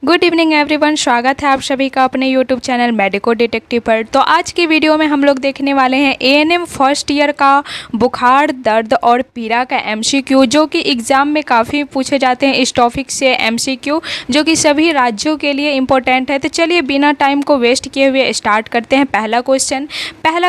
Good evening everyone, स्वागत है आप सभी का अपने यूट्यूब चैनल मेडिको डिटेक्टिव पर। तो आज की वीडियो में हम लोग देखने वाले हैं एएनएम फर्स्ट ईयर का बुखार, दर्द और पीड़ा का एमसीक्यू, जो कि एग्ज़ाम में काफ़ी पूछे जाते हैं इस टॉपिक से एमसीक्यू, जो कि सभी राज्यों के लिए इम्पोर्टेंट है। तो चलिए बिना टाइम को वेस्ट किए हुए स्टार्ट करते हैं। पहला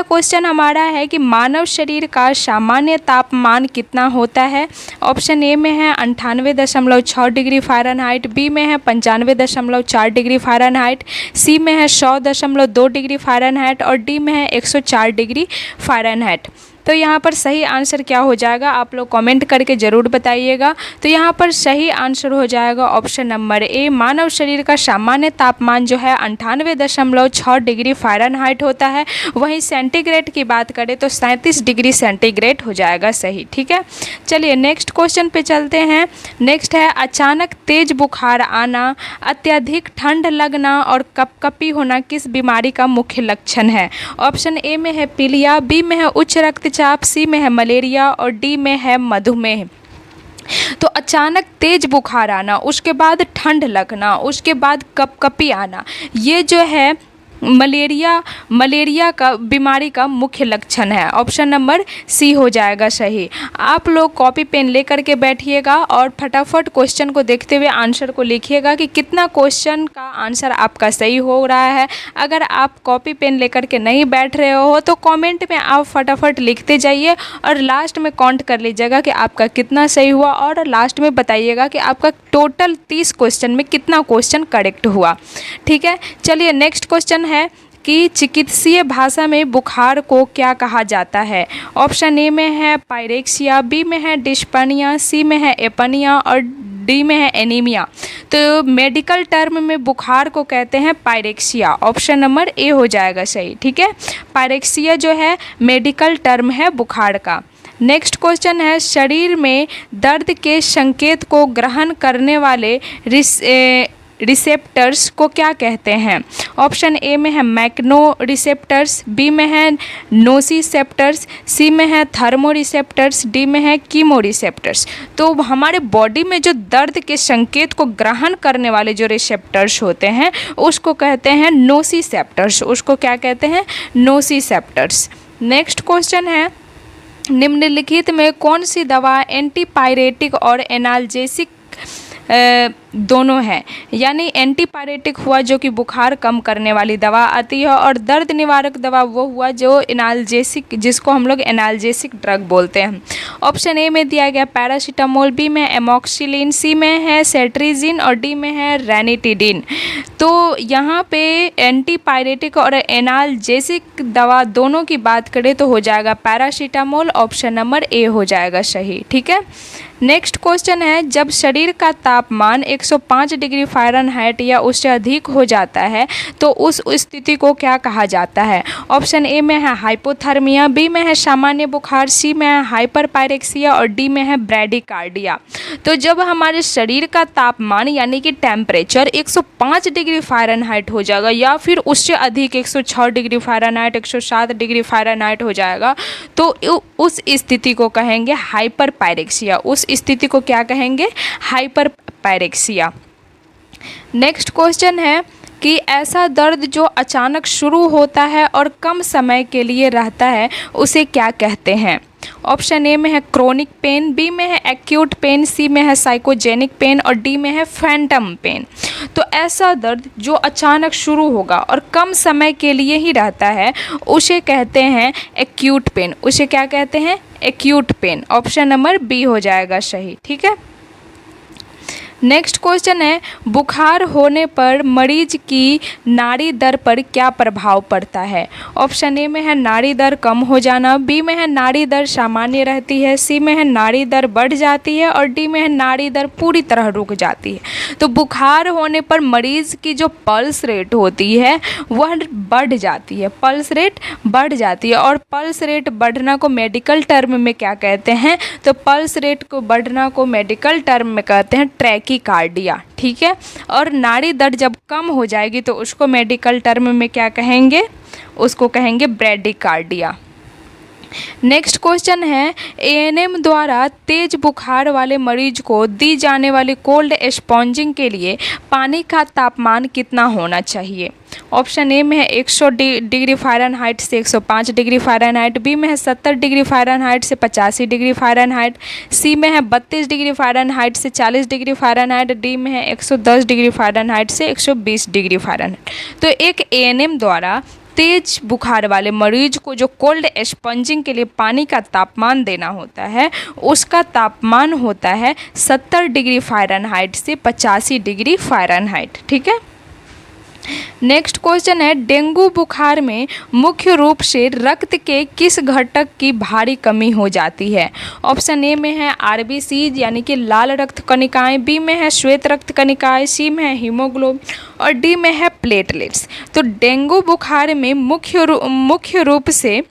क्वेश्चन हमारा है कि मानव शरीर का सामान्य तापमान कितना होता है। ऑप्शन ए में है 98.6 डिग्री फ़ारेनहाइट, बी में है 95.4 डिग्री फ़ारेनहाइट, सी में है 100.2 डिग्री फ़ारेनहाइट और डी में है 104 डिग्री फ़ारेनहाइट। तो यहाँ पर सही आंसर क्या हो जाएगा, आप लोग कमेंट करके ज़रूर बताइएगा। तो यहाँ पर सही आंसर हो जाएगा ऑप्शन नंबर ए। मानव शरीर का सामान्य तापमान जो है 98.6 डिग्री फ़ारेनहाइट होता है। वहीं सेंटीग्रेड की बात करें तो 37 डिग्री सेंटीग्रेड हो जाएगा सही। ठीक है, चलिए नेक्स्ट क्वेश्चन पे चलते हैं। नेक्स्ट है अचानक तेज बुखार आना, अत्यधिक ठंड लगना और कपकपी होना किस बीमारी का मुख्य लक्षण है। ऑप्शन ए में है पीलिया, बी में है उच्च रक्तचाप, सी में है मलेरिया और डी में है मधुमेह। तो अचानक तेज बुखार आना, उसके बाद ठंड लगना, उसके बाद कपकपी आना, ये जो है मलेरिया का बीमारी का मुख्य लक्षण है। ऑप्शन नंबर सी हो जाएगा सही। आप लोग कॉपी पेन लेकर के बैठिएगा और फटाफट क्वेश्चन को देखते हुए आंसर को लिखिएगा कि कितना क्वेश्चन का आंसर आपका सही हो रहा है। अगर आप कॉपी पेन लेकर के नहीं बैठ रहे हो तो कमेंट में आप फटाफट लिखते जाइए और लास्ट में काउंट कर लीजिएगा कि आपका कितना सही हुआ और लास्ट में बताइएगा कि आपका टोटल 30 क्वेश्चन में कितना क्वेश्चन करेक्ट हुआ। ठीक है, चलिए नेक्स्ट क्वेश्चन है कि चिकित्सीय भाषा में बुखार को क्या कहा जाता है। ऑप्शन ए में है पायरेक्सिया, बी में है डिस्पनिया, सी में है एपनिया और डी में है एनीमिया। तो मेडिकल टर्म में बुखार को कहते हैं पायरेक्सिया। ऑप्शन नंबर ए हो जाएगा सही। ठीक है, पायरेक्सिया जो है मेडिकल टर्म है बुखार का। नेक्स्ट क्वेश्चन है शरीर में दर्द के संकेत को ग्रहण करने वाले रिसेप्टर्स को क्या कहते हैं। ऑप्शन ए में है मैग्नो रिसेप्टर्स, बी में है नोसिसेप्टर्स, सी में है थर्मो रिसेप्टर्स, डी में है कीमो रिसेप्टर्स। तो हमारे बॉडी में जो दर्द के संकेत को ग्रहण करने वाले जो रिसेप्टर्स होते हैं उसको कहते हैं नोसिसेप्टर्स। उसको क्या कहते हैं, नोसिसेप्टर्स। नेक्स्ट क्वेश्चन है निम्नलिखित में कौन सी दवा एंटीपायरेटिक और एनाल्जेसिक दोनों है। यानी एंटीपायरेटिक हुआ जो कि बुखार कम करने वाली दवा आती है और दर्द निवारक दवा वो हुआ जो एनाल्जेसिक, जिसको हम लोग एनाल्जेसिक ड्रग बोलते हैं। ऑप्शन ए में दिया गया पैरासीटामोल, बी में एमॉक्सिलिन, सी में है सेट्रिजिन और डी में है रैनिटिडिन। तो यहाँ पे एंटीपायरेटिक और एनाल्जेसिक दवा दोनों की बात करें तो हो जाएगा पैरासीटामोल। ऑप्शन नंबर ए हो जाएगा सही। ठीक है, नेक्स्ट क्वेश्चन है जब शरीर का तापमान 105 डिग्री फ़ारेनहाइट या उससे अधिक हो जाता है तो उस स्थिति को क्या कहा जाता है। ऑप्शन ए में है हाइपोथर्मिया, बी में है सामान्य बुखार, सी में है हाइपरपायरेक्सिया और डी में है ब्रैडीकार्डिया। तो जब हमारे शरीर का तापमान यानी कि टेम्परेचर 105 डिग्री फ़ारेनहाइट हो जाएगा या फिर उससे अधिक 106 डिग्री फ़ारेनहाइट, 107 डिग्री फ़ारेनहाइट हो जाएगा तो उस स्थिति को कहेंगे हाइपरपायरेक्सिया। उस स्थिति को क्या कहेंगे, हाइपरपायरेक्सिया। नेक्स्ट क्वेश्चन है कि ऐसा दर्द जो अचानक शुरू होता है और कम समय के लिए रहता है उसे क्या कहते हैं। ऑप्शन ए में है क्रोनिक पेन, बी में है एक्यूट पेन, सी में है साइकोजेनिक पेन और डी में है फैंटम पेन। तो ऐसा दर्द जो अचानक शुरू होगा और कम समय के लिए ही रहता है उसे कहते हैं एक्यूट पेन। उसे क्या कहते हैं, acute pain. Option number B हो जाएगा सही। ठीक है, नेक्स्ट क्वेश्चन है बुखार होने पर मरीज की नाड़ी दर पर क्या प्रभाव पड़ता है। ऑप्शन ए में है नाड़ी दर कम हो जाना, बी में है नाड़ी दर सामान्य रहती है, सी में है नाड़ी दर बढ़ जाती है और डी में है नाड़ी दर पूरी तरह रुक जाती है। तो बुखार होने पर मरीज की जो पल्स रेट होती है वह बढ़ जाती है, पल्स रेट बढ़ जाती है। और पल्स रेट बढ़ना को मेडिकल टर्म में क्या कहते हैं, तो पल्स रेट को बढ़ना को मेडिकल टर्म में कहते हैं ट्रैकीकार्डिया। ठीक है, और नाड़ी दर जब कम हो जाएगी तो उसको मेडिकल टर्म में क्या कहेंगे, उसको कहेंगे ब्रैडीकार्डिया। नेक्स्ट क्वेश्चन है, एएनएम द्वारा तेज बुखार वाले मरीज को दी जाने वाली कोल्ड स्पॉन्जिंग के लिए पानी का तापमान कितना होना चाहिए? ऑप्शन ए में है 100 डिग्री फ़ारेनहाइट से 105 डिग्री फ़ारेनहाइट, बी में है 70 डिग्री फ़ारेनहाइट से 85 डिग्री फ़ारेनहाइट, सी में है 32 डिग्री फ़ारेनहाइट से 40 डिग्री फ़ारेनहाइट, डी में है 110 डिग्री फ़ारेनहाइट से 120 डिग्री फ़ारेनहाइट। तो एक एएनएम द्वारा तेज बुखार वाले मरीज को जो कोल्ड स्पंजिंग के लिए पानी का तापमान देना होता है, उसका तापमान होता है 70 डिग्री फ़ारेनहाइट से 85 डिग्री फ़ारेनहाइट। ठीक है। नेक्स्ट क्वेश्चन है, डेंगू बुखार में मुख्य रूप से रक्त के किस घटक की भारी कमी हो जाती है? ऑप्शन ए में है आरबीसी यानी कि लाल रक्त कणिकाएं, बी में है श्वेत रक्त कणिकाएं, सी में है हीमोग्लोबिन और डी में है प्लेटलेट्स। तो डेंगू बुखार में मुख्य रूप से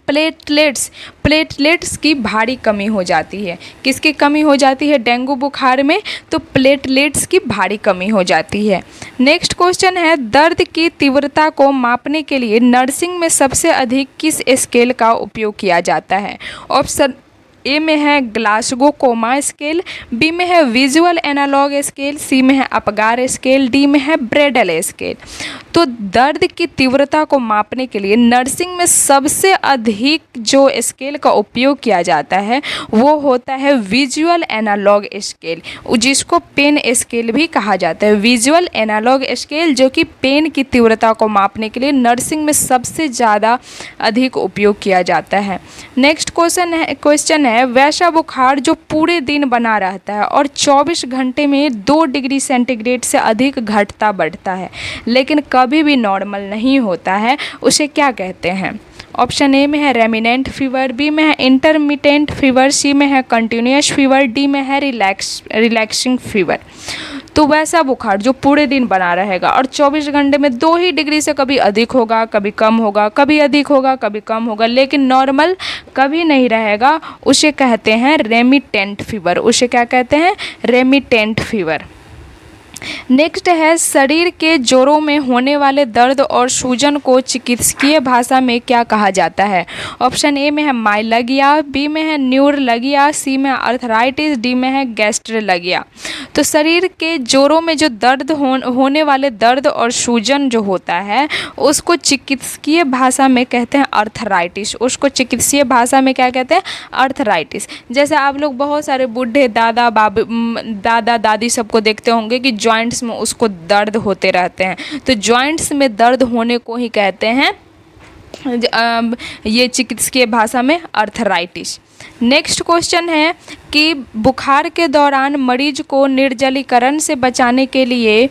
प्लेटलेट्स की भारी कमी हो जाती है। किसकी कमी हो जाती है डेंगू बुखार में? तो प्लेटलेट्स की भारी कमी हो जाती है। नेक्स्ट क्वेश्चन है, दर्द की तीव्रता को मापने के लिए नर्सिंग में सबसे अधिक किस स्केल का उपयोग किया जाता है? ऑप्शन ए में है ग्लासगो कोमा स्केल, बी में है विजुअल एनालॉग स्केल, सी में है अपगार स्केल, डी में है ब्रेडल स्केल। तो दर्द की तीव्रता को मापने के लिए नर्सिंग में सबसे अधिक जो स्केल का उपयोग किया जाता है वो होता है विजुअल एनालॉग स्केल, जिसको पेन स्केल भी कहा जाता है। विजुअल एनालॉग स्केल जो कि पेन की तीव्रता को मापने के लिए नर्सिंग में सबसे ज़्यादा अधिक उपयोग किया जाता है। नेक्स्ट क्वेश्चन है वैसा बुखार जो पूरे दिन बना रहता है और 24 घंटे में 2 डिग्री सेंटीग्रेड से अधिक घटता बढ़ता है लेकिन कभी भी नॉर्मल नहीं होता है, उसे क्या कहते हैं? ऑप्शन ए में है रेमिनेंट फीवर, बी में है इंटरमिटेंट फीवर, सी में है कंटिन्यूस फीवर, डी में है रिलैक्सिंग फीवर। तो वैसा बुखार जो पूरे दिन बना रहेगा और 24 घंटे में 2 ही डिग्री से कभी अधिक होगा कभी कम होगा, कभी अधिक होगा कभी कम होगा, लेकिन नॉर्मल कभी नहीं रहेगा, उसे कहते हैं रेमिटेंट फीवर। उसे क्या कहते हैं? Remittent fever. नेक्स्ट है, शरीर के जोड़ों में होने वाले दर्द और सूजन को चिकित्सकीय भाषा में क्या कहा जाता है? ऑप्शन ए में है माइलगिया, बी में है न्यूरलगिया, सी में है अर्थराइटिस, डी में है गैस्ट्रोलगिया। तो शरीर के जोड़ों में जो दर्द होने वाले दर्द और सूजन जो होता है उसको चिकित्सकीय भाषा में कहते हैं अर्थराइटिस। उसको चिकित्सीय भाषा में क्या कहते हैं? अर्थराइटिस। जैसे आप लोग बहुत सारे बूढ़े दादा दादी सबको देखते होंगे कि जॉइंट्स में उसको दर्द होते रहते हैं, तो जॉइंट्स में दर्द होने को ही कहते हैं ये चिकित्सकीय भाषा में अर्थराइटिस। नेक्स्ट क्वेश्चन है कि बुखार के दौरान मरीज को निर्जलीकरण से बचाने के लिए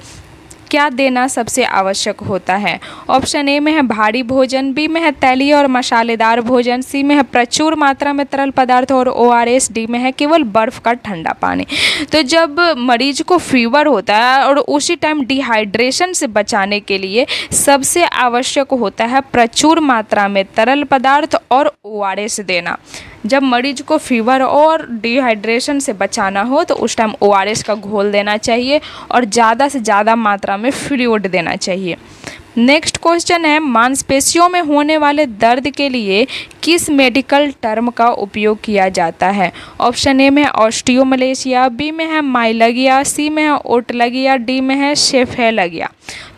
क्या देना सबसे आवश्यक होता है? ऑप्शन ए में है भारी भोजन, बी में है तैलीय और मसालेदार भोजन, सी में है प्रचुर मात्रा में तरल पदार्थ और ओआरएस, डी में है केवल बर्फ़ का ठंडा पानी। तो जब मरीज को फीवर होता है और उसी टाइम डिहाइड्रेशन से बचाने के लिए सबसे आवश्यक होता है प्रचुर मात्रा में तरल पदार्थ और ओआरएस देना। जब मरीज को फीवर और डिहाइड्रेशन से बचाना हो तो उस टाइम ओआरएस का घोल देना चाहिए और ज़्यादा से ज़्यादा मात्रा में फ्लूइड देना चाहिए। नेक्स्ट क्वेश्चन है, मांसपेशियों में होने वाले दर्द के लिए किस मेडिकल टर्म का उपयोग किया जाता है? ऑप्शन ए में है ऑस्टियोमलेशिया, बी में है माइलगिया, सी में है ओटलगिया, डी में है सेफेलगिया।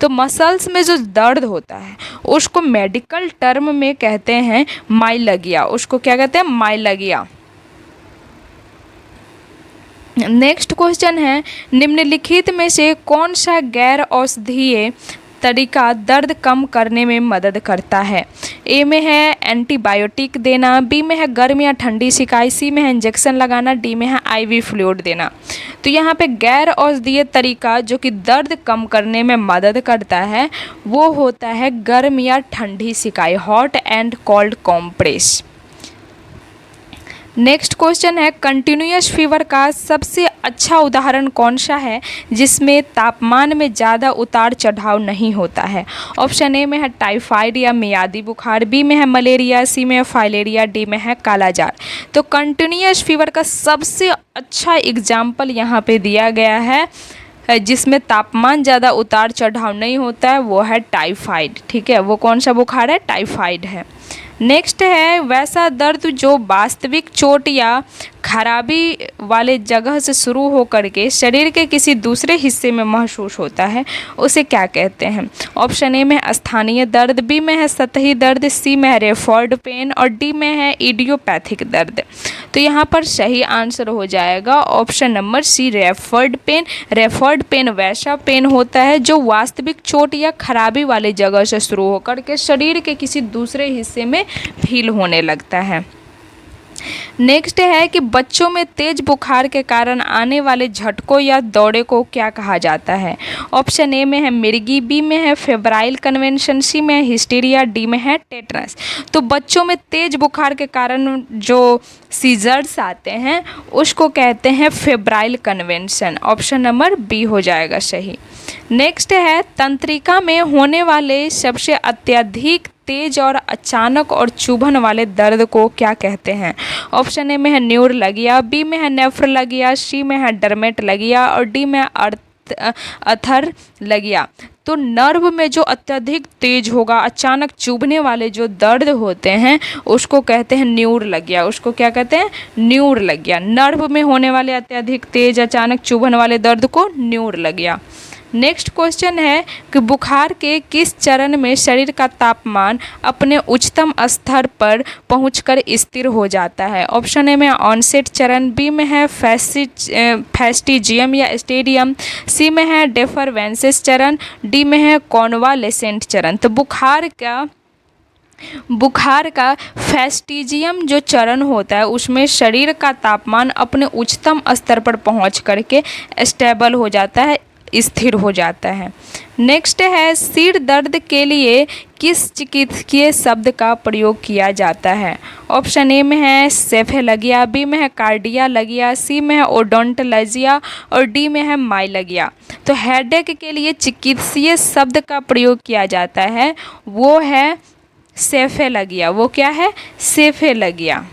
तो मसल्स में जो दर्द होता है उसको मेडिकल टर्म में कहते हैं माइलगिया। उसको क्या कहते हैं? माइलगिया। नेक्स्ट क्वेश्चन है, निम्नलिखित में से कौन सा गैर औषधीय तरीका दर्द कम करने में मदद करता है? ए में है एंटीबायोटिक देना, बी में है गर्म या ठंडी सिकाई, सी में है इंजेक्शन लगाना, डी में है आईवी फ्लूइड देना। तो यहाँ पे गैर औषधीय तरीका जो कि दर्द कम करने में मदद करता है वो होता है गर्म या ठंडी सिकाई, hot and cold compress. Next question है, कंटिन्यूअस फीवर का सबसे अच्छा उदाहरण कौन सा है जिसमें तापमान में ज़्यादा उतार चढ़ाव नहीं होता है? ऑप्शन ए में है टाइफाइड या मियादी बुखार, बी में है मलेरिया, सी में है फाइलेरिया, डी में है कालाजार। तो कंटिन्यूअस फीवर का सबसे अच्छा एग्जाम्पल यहाँ पे दिया गया है जिसमें तापमान ज़्यादा उतार चढ़ाव नहीं होता है, वो है टाइफाइड। ठीक है, वो कौन सा बुखार है? टाइफाइड है। नेक्स्ट है वैसा दर्द जो वास्तविक चोट या खराबी वाले जगह से शुरू होकर के शरीर के किसी दूसरे हिस्से में महसूस होता है, उसे क्या कहते हैं? ऑप्शन ए में स्थानीय दर्द, बी में है सतही दर्द, सी में है रेफर्ड पेन और डी में है इडियोपैथिक दर्द। तो यहाँ पर सही आंसर हो जाएगा option number C, referred pain. Referred pain वैसा पेन होता है जो वास्तविक चोट या खराबी वाले जगह से शुरू होकर के शरीर के किसी दूसरे हिस्से में फील होने लगता है। नेक्स्ट है कि बच्चों में तेज बुखार के कारण आने वाले झटकों या दौरे को क्या कहा जाता है? ऑप्शन ए में है मिर्गी, बी में है फेब्राइल कन्वेंशन, सी में है हिस्टीरिया, डी में है टेटनस। तो बच्चों में तेज बुखार के कारण जो सीजर्स आते हैं उसको कहते हैं febrile convention. Option number B हो जाएगा सही। नेक्स्ट है तंत्रिका में होने वाले सबसे अत्यधिक तेज और अचानक और चुभन वाले दर्द को क्या कहते हैं? ऑप्शन ए में है न्यूरलगिया, बी में है नेफ्रोलगिया, सी में है डर्मेटोलगिया और डी में अथर्लगिया। तो नर्व में जो अत्यधिक तेज होगा, अचानक चुभने वाले जो दर्द होते हैं उसको कहते हैं न्यूरलगिया। उसको क्या कहते हैं? न्यूरलगिया। नर्व में होने वाले अत्यधिक तेज अचानक चुभन वाले दर्द को न्यूरलगिया। नेक्स्ट क्वेश्चन है कि बुखार के किस चरण में शरीर का तापमान अपने उच्चतम स्तर पर पहुंचकर स्थिर हो जाता है? ऑप्शन ए में ऑनसेट चरण, बी में है फैस्टिजियम या स्टेडियम, सी में है डेफरवेंसेस चरण, डी में है कॉन्वालेसेंट चरण। तो बुखार का फैस्टिजियम जो चरण होता है उसमें शरीर का तापमान अपने उच्चतम स्तर पर पहुंच करके स्टेबल हो जाता है, स्थिर हो जाता है। नेक्स्ट है सिर दर्द के लिए किस चिकित्सकीय शब्द का प्रयोग किया जाता है? ऑप्शन ए में है सेफेलगिया, बी में है कार्डियालगिया, सी में है ओडोंटोलजिया और डी में है माइलगिया। तो हेडेक के लिए चिकित्सीय शब्द का प्रयोग किया जाता है वो है सेफेलगिया। वो क्या है? सेफेलगिया।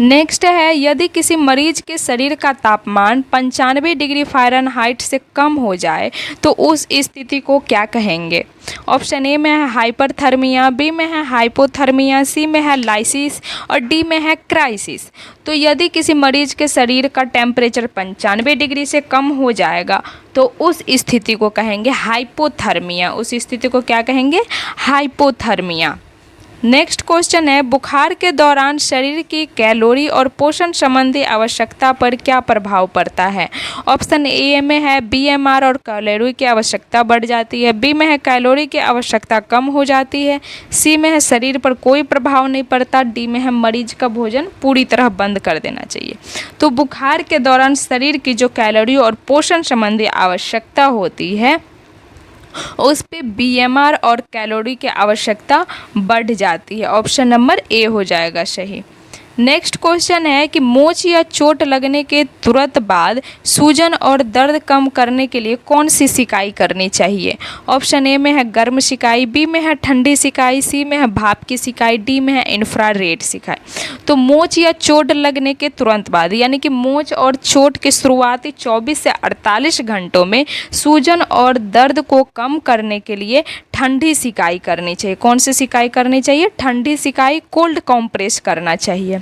नेक्स्ट है यदि किसी मरीज के शरीर का तापमान 95 डिग्री फ़ारेनहाइट से कम हो जाए तो उस स्थिति को क्या कहेंगे? ऑप्शन ए में है हाइपरथर्मिया, बी में है हाइपोथर्मिया, सी में है लाइसिस और डी में है क्राइसिस। तो यदि किसी मरीज के शरीर का टेम्परेचर 95 डिग्री से कम हो जाएगा तो उस स्थिति को कहेंगे हाइपोथर्मिया। उस स्थिति को क्या कहेंगे? हाइपोथर्मिया। नेक्स्ट क्वेश्चन है बुखार के दौरान शरीर की कैलोरी और पोषण संबंधी आवश्यकता पर क्या प्रभाव पड़ता है? ऑप्शन ए में है बीएमआर और कैलोरी की आवश्यकता बढ़ जाती है, बी में है कैलोरी की आवश्यकता कम हो जाती है, सी में है शरीर पर कोई प्रभाव नहीं पड़ता, डी में है मरीज का भोजन पूरी तरह बंद कर देना चाहिए। तो बुखार के दौरान शरीर की जो कैलोरी और पोषण संबंधी आवश्यकता होती है उस पे बीएमआर और कैलोरी की आवश्यकता बढ़ जाती है। ऑप्शन नंबर ए हो जाएगा सही। नेक्स्ट क्वेश्चन है कि मोच या चोट लगने के तुरंत बाद सूजन और दर्द कम करने के लिए कौन सी सिकाई करनी चाहिए? ऑप्शन ए में है गर्म सिकाई, बी में है ठंडी सिकाई, सी में है भाप की सिकाई, डी में है इंफ्रारेड सिकाई। तो मोच या चोट लगने के तुरंत बाद यानी कि मोच और चोट के शुरुआती 24 से 48 घंटों में सूजन और दर्द को कम करने के लिए ठंडी सिकाई करनी चाहिए। कौन सी सिकाई करनी चाहिए? ठंडी सिकाई, कोल्ड कॉम्प्रेस करना चाहिए।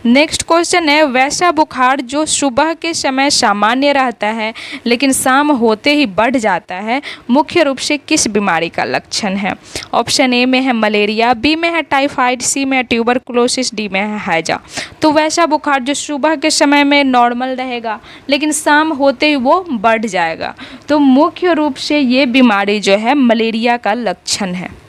नेक्स्ट क्वेश्चन है वैसा बुखार जो सुबह के समय सामान्य रहता है लेकिन शाम होते ही बढ़ जाता है मुख्य रूप से किस बीमारी का लक्षण है? ऑप्शन ए में है मलेरिया, बी में है टाइफाइड, सी में है ट्यूबरकुलोसिस, डी में है हैजा। तो वैसा बुखार जो सुबह के समय में नॉर्मल रहेगा लेकिन शाम होते ही वो बढ़ जाएगा, तो मुख्य रूप से ये बीमारी जो है मलेरिया का लक्षण है।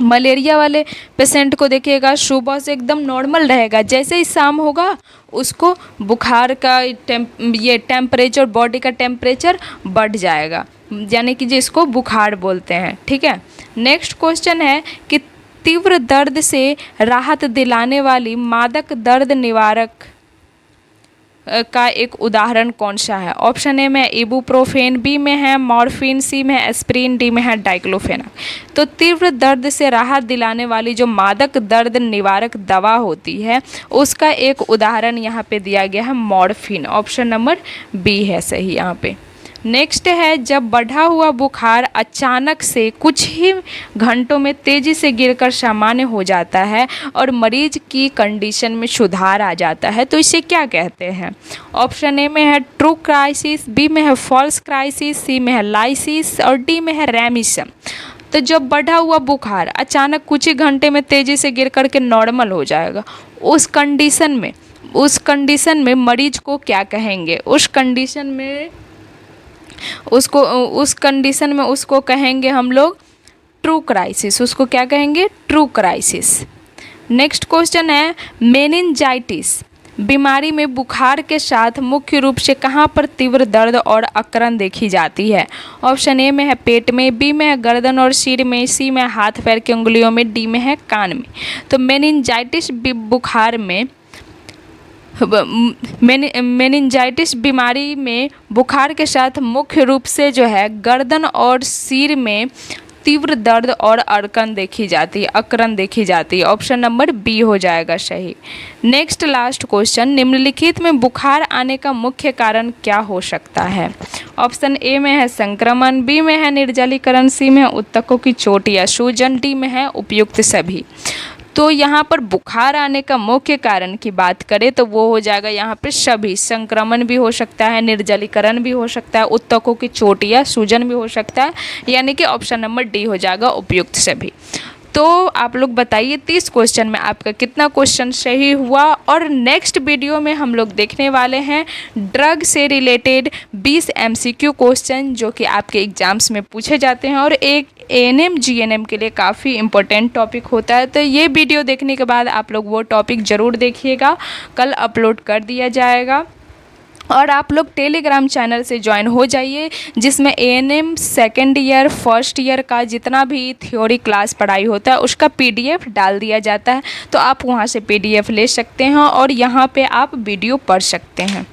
मलेरिया वाले पेशेंट को देखिएगा सुबह से एकदम नॉर्मल रहेगा, जैसे ही शाम होगा उसको बुखार का टेम्परेचर, बॉडी का टेम्परेचर बढ़ जाएगा, यानी कि जिसको बुखार बोलते हैं। ठीक है। नेक्स्ट क्वेश्चन है कि तीव्र दर्द से राहत दिलाने वाली मादक दर्द निवारक का एक उदाहरण कौन सा है? ऑप्शन ए में इबुप्रोफेन, बी में है मॉर्फिन, सी में है एस्प्रिन, डी में है डाइक्लोफेनाक। तो तीव्र दर्द से राहत दिलाने वाली जो मादक दर्द निवारक दवा होती है उसका एक उदाहरण यहाँ पे दिया गया है मॉर्फिन। ऑप्शन नंबर बी है सही यहाँ पे। नेक्स्ट है, जब बढ़ा हुआ बुखार अचानक से कुछ ही घंटों में तेज़ी से गिरकर सामान्य हो जाता है और मरीज की कंडीशन में सुधार आ जाता है, तो इसे क्या कहते हैं? ऑप्शन ए में है ट्रू क्राइसिस, बी में है फॉल्स क्राइसिस, सी में है लाइसिस और डी में है रेमिशन। तो जब बढ़ा हुआ बुखार अचानक कुछ ही घंटे में तेज़ी से गिर कर के नॉर्मल हो जाएगा, उस कंडीशन में मरीज को क्या कहेंगे? उस कंडीशन में उसको कहेंगे हम लोग ट्रू क्राइसिस। उसको क्या कहेंगे? True crisis. नेक्स्ट क्वेश्चन है, मेनिंजाइटिस बीमारी में बुखार के साथ मुख्य रूप से कहाँ पर तीव्र दर्द और अकड़न देखी जाती है? ऑप्शन ए में है पेट में, बी में है गर्दन और सिर में, सी में हाथ पैर की उंगलियों में, डी में है कान में। तो मेनिंजाइटिस बुखार में मेनिंजाइटिस बीमारी में बुखार के साथ मुख्य रूप से जो है गर्दन और सिर में तीव्र दर्द और अकड़न देखी जाती है। ऑप्शन नंबर बी हो जाएगा सही। नेक्स्ट लास्ट क्वेश्चन, निम्नलिखित में बुखार आने का मुख्य कारण क्या हो सकता है? ऑप्शन ए में है संक्रमण, बी में है निर्जलीकरण, सी में है ऊतकों की चोट या सूजन, डी में है उपयुक्त सभी। तो यहाँ पर बुखार आने का मुख्य कारण की बात करें तो वो हो जाएगा यहाँ पे सभी। संक्रमण भी हो सकता है, निर्जलीकरण भी हो सकता है, ऊतकों की चोट या सूजन भी हो सकता है, यानी कि ऑप्शन नंबर डी हो जाएगा उपयुक्त सभी। तो आप लोग बताइए 30 क्वेश्चन में आपका कितना क्वेश्चन सही हुआ। और नेक्स्ट वीडियो में हम लोग देखने वाले हैं ड्रग से रिलेटेड 20 MCQ क्वेश्चन जो कि आपके एग्जाम्स में पूछे जाते हैं और एक ANM GNM के लिए काफ़ी इंपॉर्टेंट टॉपिक होता है। तो ये वीडियो देखने के बाद आप लोग वो टॉपिक ज़रूर देखिएगा, कल अपलोड कर दिया जाएगा। और आप लोग टेलीग्राम चैनल से ज्वाइन हो जाइए जिसमें ANM second year first year का जितना भी थ्योरी क्लास पढ़ाई होता है उसका PDF डाल दिया जाता है, तो आप वहां से PDF ले सकते हैं और यहाँ पे आप वीडियो पढ़ सकते हैं।